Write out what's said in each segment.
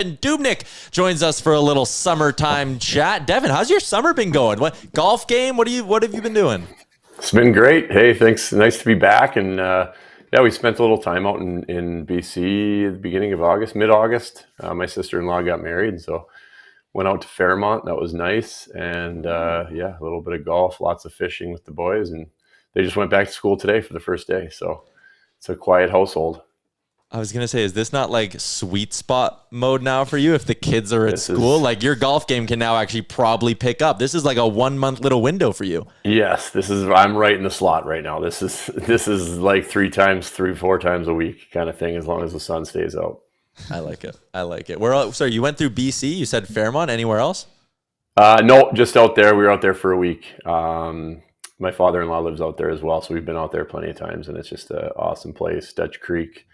Devan Dubnyk joins us for a little summertime chat. Devin, how's your summer been going? What golf game? What have you been doing? It's been great. Hey, thanks. Nice to be back. And yeah, we spent a little time out in BC at the beginning of August, mid-August. My sister-in-law got married, so went out to Fairmont. That was nice. And yeah, a little bit of golf, lots of fishing with the boys. And they just went back to school today for the first day. So it's a quiet household. I was going to say, is this not like sweet spot mode now for you? If the kids are at school, like your golf game can now actually probably pick up. This is like a 1 month little window for you. Yes, I'm right in the slot right now. This is like 4 times a week kind of thing, as long as the sun stays out. I like it. I like it. Sorry, you went through BC. You said Fairmont. Anywhere else? No, just out there. We were out there for a week. My father-in-law lives out there as well, so we've been out there plenty of times, and it's just an awesome place. Dutch Creek.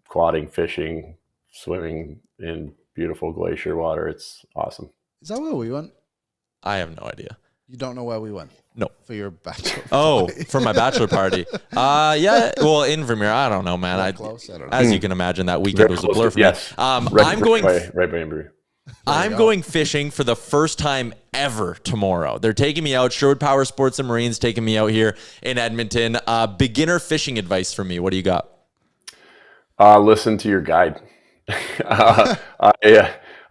Quadding, fishing, swimming in beautiful glacier water. It's awesome. Is that where we went? I have no idea. You don't know where we went? No. For your bachelor party. For my bachelor party. Yeah. Well, in Vermeer, I don't know, man. Close? I don't know. As you can imagine, that weekend was a blur for me. Yes. I'm going right by Embry. I'm going fishing for the first time ever tomorrow. They're taking me out. Sherwood Power Sports and Marines taking me out here in Edmonton. Beginner fishing advice for me. What do you got? Listen to your guide. I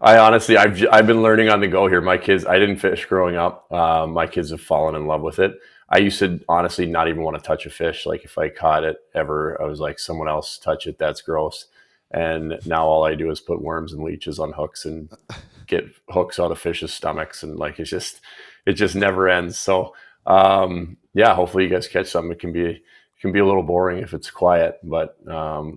honestly, I've been learning on the go here. My kids, I didn't fish growing up. My kids have fallen in love with it. I used to honestly not even want to touch a fish. Like if I caught it ever, I was like, someone else touch it. That's gross. And now all I do is put worms and leeches on hooks and get hooks out of fish's stomachs. And like, it just never ends. So, yeah, hopefully you guys catch something. It can be a little boring if it's quiet, but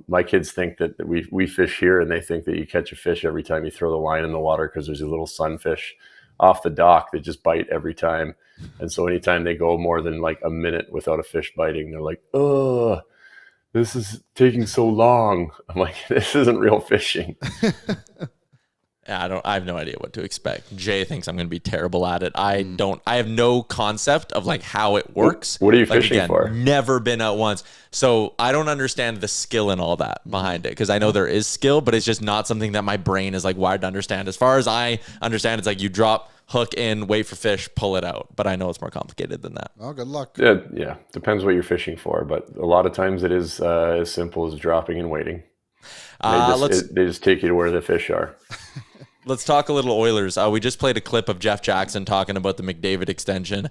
my kids think that we fish here, and they think that you catch a fish every time you throw the line in the water, because there's a little sunfish off the dock that just bite every time. And so anytime they go more than like a minute without a fish biting, they're like, "Oh, this is taking so long." I'm like, this isn't real fishing. I have no idea what to expect. Jay thinks I'm going to be terrible at it. I have no concept of like how it works. What are you fishing for? Never been out once. So I don't understand the skill and all that behind it, because I know there is skill, but it's just not something that my brain is like wired to understand. As far as I understand, it's like you drop, hook in, wait for fish, pull it out. But I know it's more complicated than that. Oh, good luck. Yeah. Depends what you're fishing for, but a lot of times it is as simple as dropping and waiting. They just take you to where the fish are. Let's talk a little Oilers. We just played a clip of Jeff Jackson talking about the McDavid extension.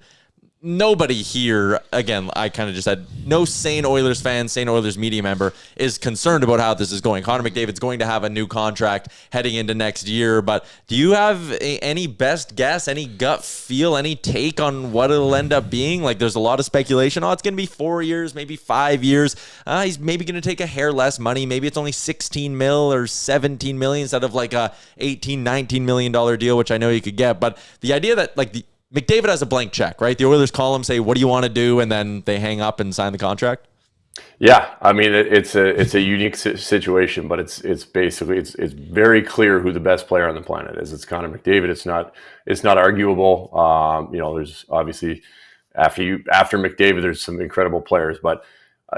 Nobody here, again, I kind of just said, no sane Oilers fan, sane Oilers media member is concerned about how this is going. Connor McDavid's going to have a new contract heading into next year, but do you have any best guess, any gut feel, any take on what it'll end up being? Like, there's a lot of speculation. Oh, it's going to be 4 years, maybe 5 years. He's maybe going to take a hair less money. Maybe it's only 16 mil or 17 million instead of like a 18, 19 million dollar deal, which I know you could get. But the idea that like McDavid has a blank check, right? The Oilers call him, say, "What do you want to do?" And then they hang up and sign the contract. Yeah, I mean it's a unique situation, but it's basically it's very clear who the best player on the planet is. It's Connor McDavid. It's not arguable. There's obviously after McDavid, there's some incredible players, but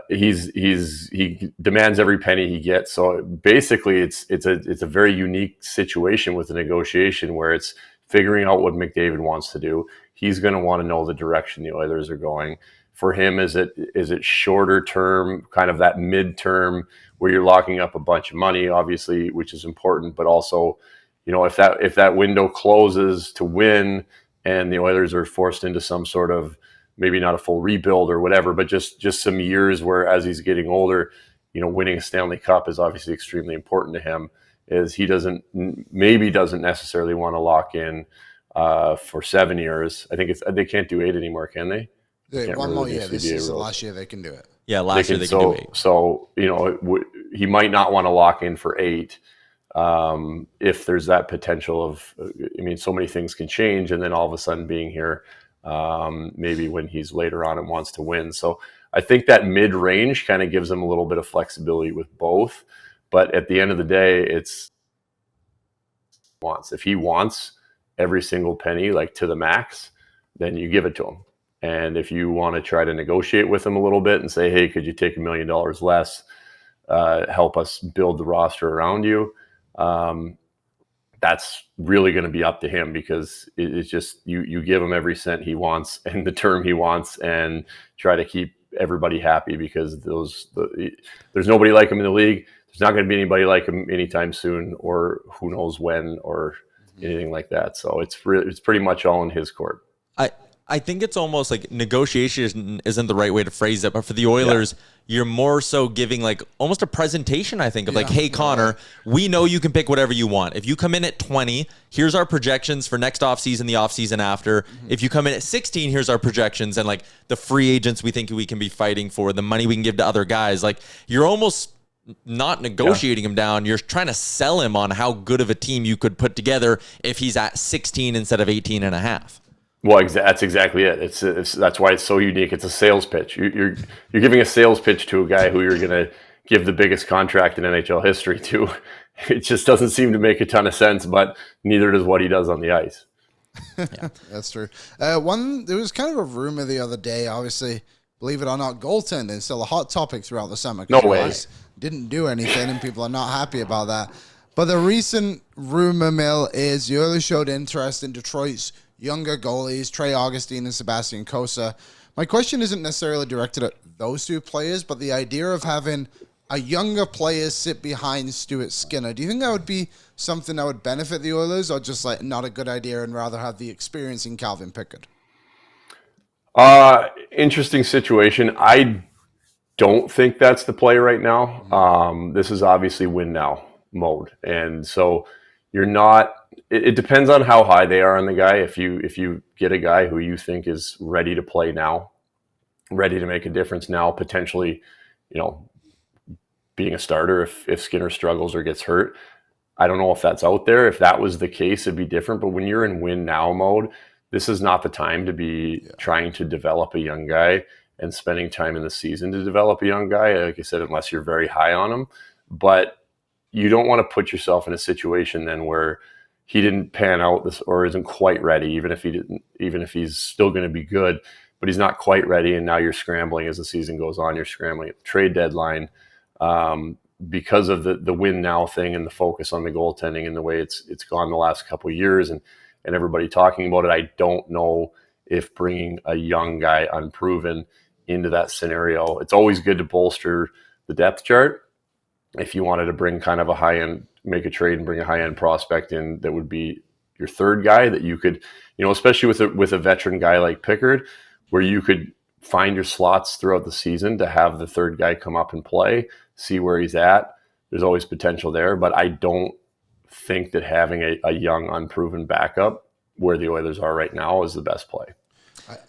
he demands every penny he gets. So basically, it's a very unique situation with the negotiation where it's figuring out what McDavid wants to do. He's going to want to know the direction the Oilers are going. For him, is it shorter term, kind of that midterm where you're locking up a bunch of money, obviously, which is important, but also, if that window closes to win and the Oilers are forced into some sort of, maybe not a full rebuild or whatever, but just some years where, as he's getting older, winning a Stanley Cup is obviously extremely important to him. Is he doesn't necessarily want to lock in for 7 years. I think they can't do 8 anymore, can they? One more year. This is the last year they can do it. Yeah, last year they can do 8. So he might not want to lock in for 8 if there's that potential of. I mean, so many things can change, and then all of a sudden being here, maybe when he's later on and wants to win. So I think that mid range kind of gives him a little bit of flexibility with both. But at the end of the day, it's wants. If he wants every single penny, like to the max, then you give it to him. And if you want to try to negotiate with him a little bit and say, hey, could you take $1 million less, help us build the roster around you, that's really going to be up to him, because it's just you give him every cent he wants and the term he wants, and try to keep everybody happy, because there's nobody like him in the league. There's not going to be anybody like him anytime soon, or who knows when, or anything like that. So it's pretty much all in his court. I think it's almost like negotiation isn't the right way to phrase it, but for the Oilers, you're more so giving like almost a presentation, I think, of like, hey, Connor, we know you can pick whatever you want. If you come in at 20, here's our projections for next offseason, the offseason after. If you come in at 16, here's our projections and like the free agents we think we can be fighting for, the money we can give to other guys. Like, you're almost not negotiating him down. You're trying to sell him on how good of a team you could put together if he's at 16 instead of 18 and a half. Well, that's exactly it. That's why it's so unique. It's a sales pitch. You're giving a sales pitch to a guy who you're going to give the biggest contract in NHL history to. It just doesn't seem to make a ton of sense, but neither does what he does on the ice. Yeah, that's true. There was kind of a rumor the other day, obviously, believe it or not, goaltending is still a hot topic throughout the summer. No way. Didn't do anything, and people are not happy about that. But the recent rumor mill is the Oilers showed interest in Detroit's younger goalies, Trey Augustine and Sebastian Cossa. My question isn't necessarily directed at those two players, but the idea of having a younger player sit behind Stuart Skinner, do you think that would be something that would benefit the Oilers, or just like not a good idea and rather have the experience in Calvin Pickard? Interesting situation. I don't think that's the play right now. This is obviously win now mode. And so you're not, it depends on how high they are on the guy. If you get a guy who you think is ready to play now, ready to make a difference now, potentially, being a starter if Skinner struggles or gets hurt. I don't know if that's out there. If that was the case, it'd be different. But when you're in win now mode, this is not the time to be trying to develop a young guy and spending time in the season to develop a young guy, like I said, unless you're very high on him. But you don't want to put yourself in a situation then where he didn't pan out this or isn't quite ready, even if he's still going to be good, but he's not quite ready. And now you're scrambling as the season goes on. You're scrambling at the trade deadline because of the win now thing and the focus on the goaltending and the way it's gone the last couple of years and everybody talking about it. I don't know if bringing a young guy unproven into that scenario, it's always good to bolster the depth chart. If you wanted to bring kind of a high-end, make a trade and bring a high-end prospect in, that would be your third guy that you could, especially with a veteran guy like Pickard, where you could find your slots throughout the season to have the third guy come up and play, see where he's at. There's always potential there, but I don't think that having a young, unproven backup where the Oilers are right now is the best play.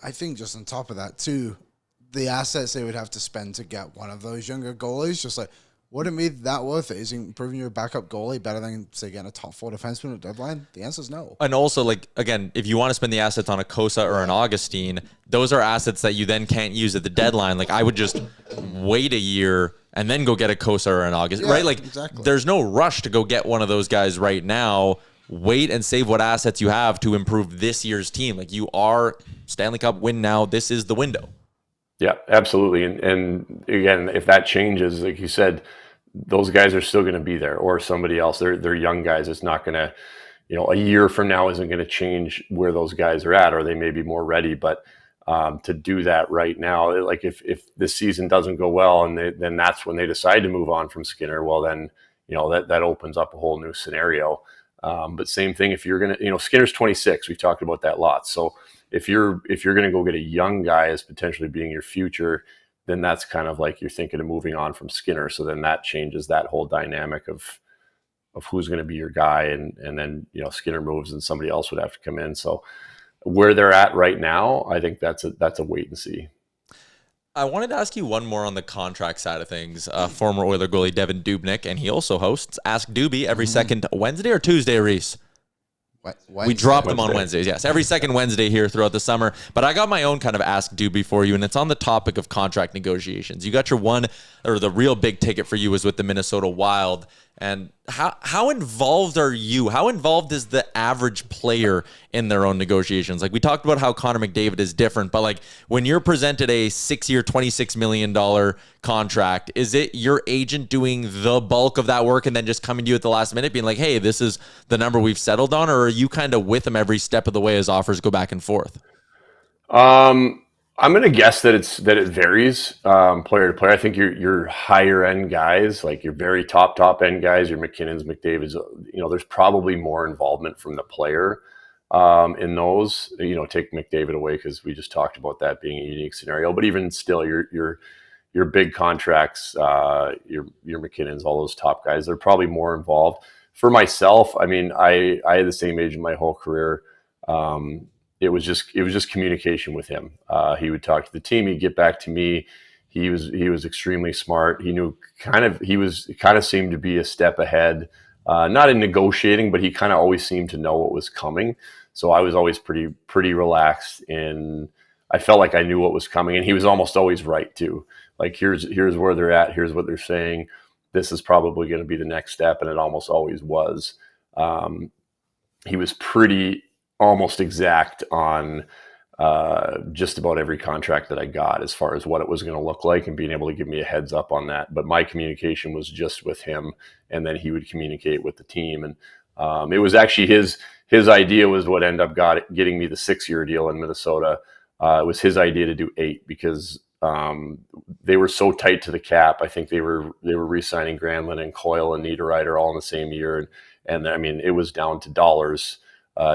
I think just on top of that, too, the assets they would have to spend to get one of those younger goalies, just like, wouldn't be that worth it? Is improving your backup goalie better than, say, getting a top four defenseman at deadline? The answer is no. And also, like, again, if you want to spend the assets on a Cossa or an Augustine, those are assets that you then can't use at the deadline. Like, I would just wait a year and then go get a Cossa or an Augustine, right? Like, exactly. There's no rush to go get one of those guys right now. Wait and save what assets you have to improve this year's team. Like, you are Stanley Cup win now. This is the window. Yeah, absolutely. And again, if that changes, like you said, those guys are still going to be there, or somebody else. They're young guys. It's not going to, a year from now isn't going to change where those guys are at, or they may be more ready. But to do that right now, like if this season doesn't go well, and then that's when they decide to move on from Skinner, well then, that opens up a whole new scenario. But same thing if you're going to, Skinner's 26. We talked about that a lot. So if you're going to go get a young guy as potentially being your future, then that's kind of like you're thinking of moving on from Skinner. So then that changes that whole dynamic of who's going to be your guy. And then, Skinner moves and somebody else would have to come in. So where they're at right now, I think that's a wait and see. I wanted to ask you one more on the contract side of things. Former Oiler goalie Devan Dubnyk, and he also hosts Ask Doobie every second Wednesday or Tuesday, Reese? Wednesday. We drop them on Wednesdays, yes. Every second Wednesday here throughout the summer. But I got my own kind of Ask Doobie for you, and it's on the topic of contract negotiations. You got your one, or the real big ticket for you was with the Minnesota Wild, And how involved are you? How involved is the average player in their own negotiations? Like we talked about how Connor McDavid is different, but like when you're presented a 6-year, $26 million contract, is it your agent doing the bulk of that work and then just coming to you at the last minute being like, hey, this is the number we've settled on? Or are you kind of with them every step of the way as offers go back and forth? I'm going to guess that it varies player to player. I think your higher end guys, like your very top end guys, your McKinnons, McDavid's, there's probably more involvement from the player in those. Take McDavid away because we just talked about that being a unique scenario. But even still, your big contracts, your McKinnons, all those top guys, they're probably more involved. For myself, I mean, I had the same agent my whole career. It was just communication with him. He would talk to the team. He'd get back to me. He was extremely smart. He knew kind of seemed to be a step ahead, not in negotiating, but he kind of always seemed to know what was coming. So I was always pretty relaxed, and I felt like I knew what was coming. And he was almost always right too. Like here's where they're at. Here's what they're saying. This is probably going to be the next step, and it almost always was. He was pretty almost exact on just about every contract that I got as far as what it was going to look like and being able to give me a heads up on that. But my communication was just with him, and then he would communicate with the team. And it was actually his idea was what ended up getting me the 6-year deal in Minnesota. It was his idea to do 8 because they were so tight to the cap. I think they were re-signing Granlund and Coyle and Niederreiter all in the same year. And I mean, it was down to dollars.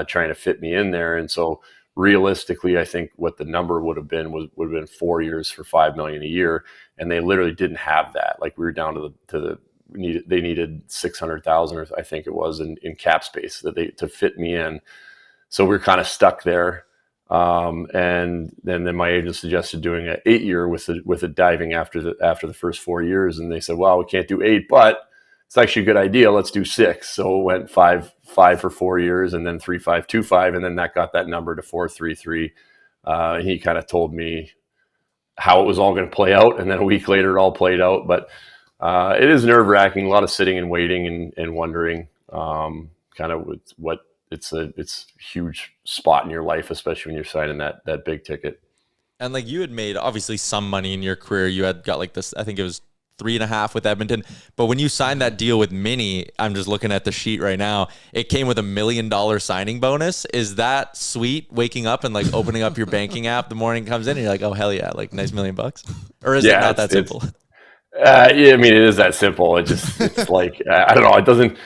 Trying to fit me in there. And so realistically, I think what the number would have been 4 years for $5 million a year. And they literally didn't have that. Like we were down they needed 600,000, or I think it was in cap space to fit me in. So we we're kind of stuck there. And then my agent suggested doing an 8-year with a diving after the first 4 years. And they said, well, we can't do 8, but it's actually a good idea. Let's do 6. So it went 5 for 4 years, and then 3.525, and then that got that number to 4.33. He kind of told me how it was all going to play out, and then a week later it all played out. But it is nerve-wracking, a lot of sitting and waiting and wondering kind of what it's a huge spot in your life, especially when you're signing that big ticket. And like you had made obviously some money in your career. You had got like this, I think it was 3.5 with Edmonton. But when you signed that deal with Mini, I'm just looking at the sheet right now, it came with $1 million signing bonus. Is that sweet, waking up and like opening up your banking app the morning comes in and you're like, oh hell yeah, like nice $1 million? Or is it not that simple? Yeah, I mean, it is that simple. It's like, I don't know.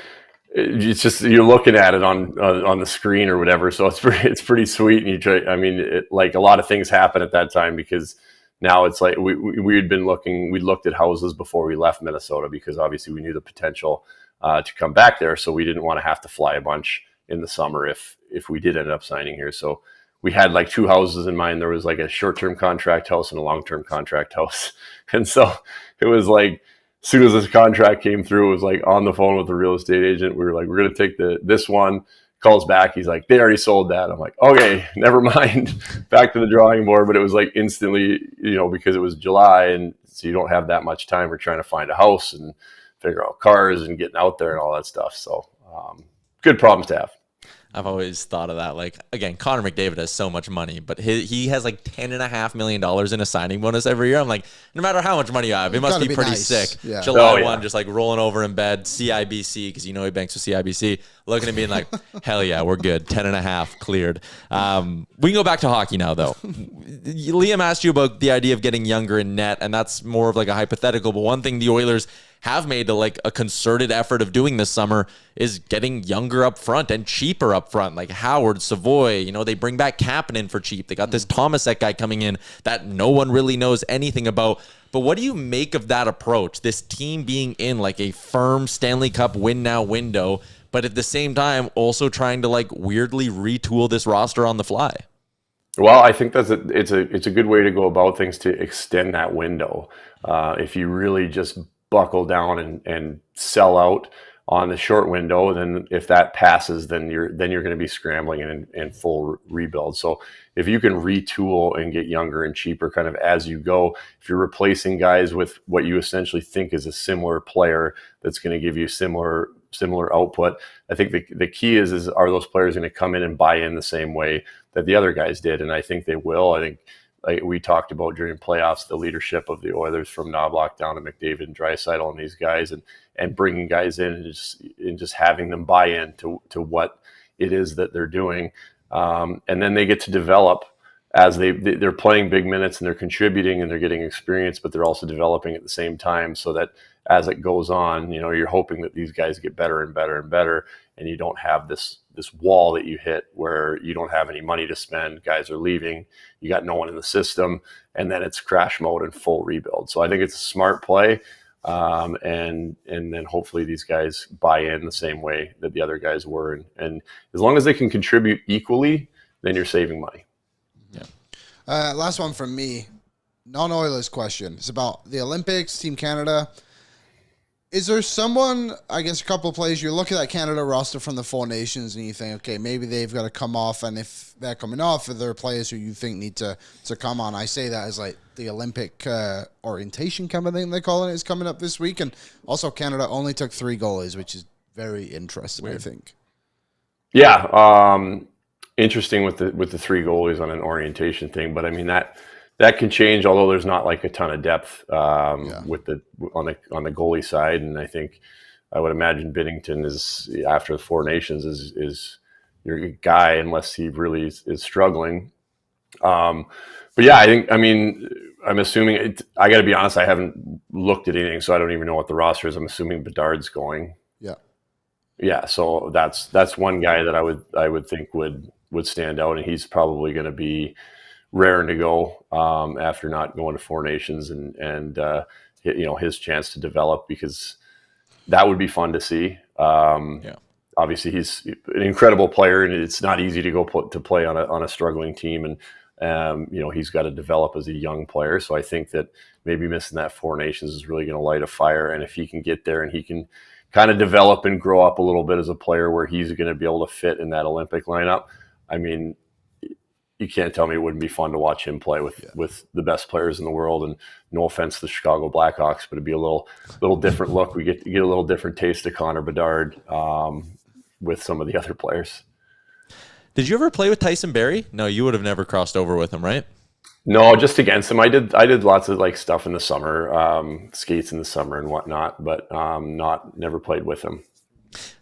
It's just, you're looking at it on the screen or whatever. So it's pretty sweet. And I mean, like a lot of things happen at that time because now it's like we looked at houses before we left Minnesota because obviously we knew the potential to come back there. So we didn't want to have to fly a bunch in the summer if we did end up signing here. So we had like 2 houses in mind. There was like a short-term contract house and a long-term contract house. And so it was like, as soon as this contract came through, it was like on the phone with the real estate agent. We were like, we're going to take this one. Calls back. He's like, they already sold that. I'm like, okay, never mind. Back to the drawing board. But it was like instantly, because it was July and so you don't have that much time. We're trying to find a house and figure out cars and getting out there and all that stuff. So good problems to have. I've always thought of that. Like, again, Connor McDavid has so much money, but he has like $10.5 million in a signing bonus every year. I'm like, no matter how much money you have, it must be pretty nice. Sick. Yeah. July 1, just like rolling over in bed, CIBC, because he banks with CIBC, looking at me and like, hell yeah, we're good. 10.5 cleared. We can go back to hockey now, though. Liam asked you about the idea of getting younger in net, and that's more of like a hypothetical, but one thing the Oilers have made a concerted effort of doing this summer is getting younger up front and cheaper up front, like Howard, Savoy. They bring back Kapanen for cheap. They got this Tomasek guy coming in that no one really knows anything about. But what do you make of that approach? This team being in like a firm Stanley Cup win now window, but at the same time also trying to like weirdly retool this roster on the fly. Well, I think it's a good way to go about things to extend that window. If you really just buckle down and sell out on the short window. Then if that passes, then you're going to be scrambling in full rebuild. So if you can retool and get younger and cheaper kind of as you go, if you're replacing guys with what you essentially think is a similar player that's going to give you similar output, I think the key is are those players going to come in and buy in the same way that the other guys did? And I think they will. I think, like we talked about during playoffs, the leadership of the Oilers from Knobloch down to McDavid and Draisaitl and these guys, and bringing guys in and just having them buy in to what it is that they're doing. And then they get to develop as they're playing big minutes and they're contributing and they're getting experience, but they're also developing at the same time, so that as it goes on, you're hoping that these guys get better and better and better, and you don't have this wall that you hit where you don't have any money to spend, guys are leaving, you got no one in the system, and then it's crash mode and full rebuild. So I think it's a smart play, and then hopefully these guys buy in the same way that the other guys were, and as long as they can contribute equally, then you're saving money. Yeah. Last one from me, non-Oilers question. It's about the Olympics, Team Canada. Is there someone, I guess a couple of players, you look at that Canada roster from the Four Nations and you think, okay, maybe they've got to come off, and if they're coming off, are there players who you think need to come on? I say that as like the Olympic orientation kind of thing they call it is coming up this week, and also Canada only took 3 goalies, which is very interesting, I think. Yeah, interesting with the 3 goalies on an orientation thing, but I mean that can change, although there's not like a ton of depth on the goalie side. And I would imagine Binnington is, after the Four Nations, is your guy unless he really is struggling. But yeah, I'm assuming I got to be honest, I haven't looked at anything, so I don't even know what the roster is. I'm assuming Bedard's going. Yeah. So that's one guy that I would think would stand out, and he's probably going to be raring to go after not going to Four Nations and his chance to develop, because that would be fun to see. Obviously he's an incredible player, and it's not easy to go to play on a struggling team, and he's got to develop as a young player. So I think that maybe missing that Four Nations is really going to light a fire, and if he can get there and he can kind of develop and grow up a little bit as a player where he's going to be able to fit in that Olympic lineup, I mean, you can't tell me it wouldn't be fun to watch him play with the best players in the world. And no offense to the Chicago Blackhawks, but it'd be a little different look. We get a little different taste of Connor Bedard with some of the other players. Did you ever play with Tyson Barrie? No, you would have never crossed over with him, right? No, just against him. I did lots of like stuff in the summer, skates in the summer and whatnot, but never played with him.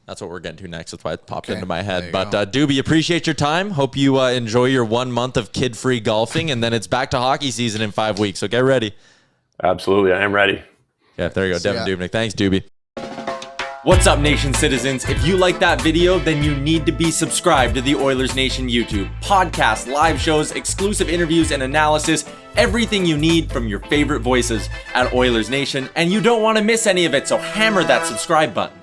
That's what we're getting to next. That's why it popped into my head. But Doobie, appreciate your time. Hope you enjoy your 1 month of kid-free golfing, and then it's back to hockey season in 5 weeks. So get ready. Absolutely, I am ready. Yeah, there you go, Devan Dubnyk. Thanks, Doobie. What's up, Nation citizens? If you like that video, then you need to be subscribed to the Oilers Nation YouTube. Podcasts, live shows, exclusive interviews, and analysis. Everything you need from your favorite voices at Oilers Nation. And you don't want to miss any of it, so hammer that subscribe button.